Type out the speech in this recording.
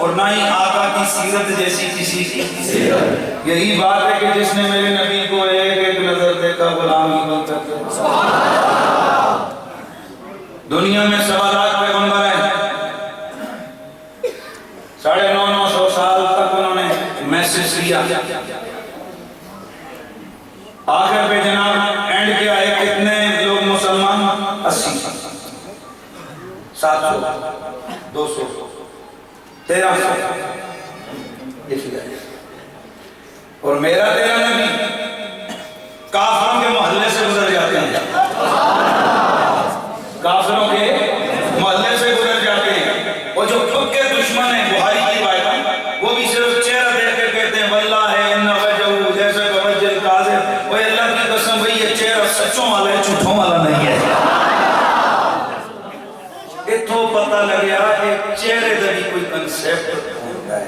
और ना ही आका की सीरत जैसी किसी की सीरत। यही बात है कि जिसने मेरे नबी को एक एक नजर देखा गुलाम ही बनकर। दुनिया में 1.25 लाख पैगंबर हैं, 950 साल तक उन्होंने मैसेज दिया। आखिर पे जनाब एंड क्या है, कितने लोग मुसलमान? 80, 700, 200, 1300। और मेरा तेरा नबी काफिरों के मोहल्ले से गुजर जाते हैं, काफिरों के मोहल्ले से गुजर जाते हैं। और जो खुद के दुश्मन है, बुहारी की बात, वो भी सिर्फ चेहरा देख के कहते हैं वल्लाह है इन्ना वजहू जैसे कवजल काज़िब। वो अल्लाह की कसम भाई ये चेहरा सच्चों वाला है, झूठों वाला नहीं है। इतो पता लग गया एक चेहरे का भी कोई कंसेप्ट होता है।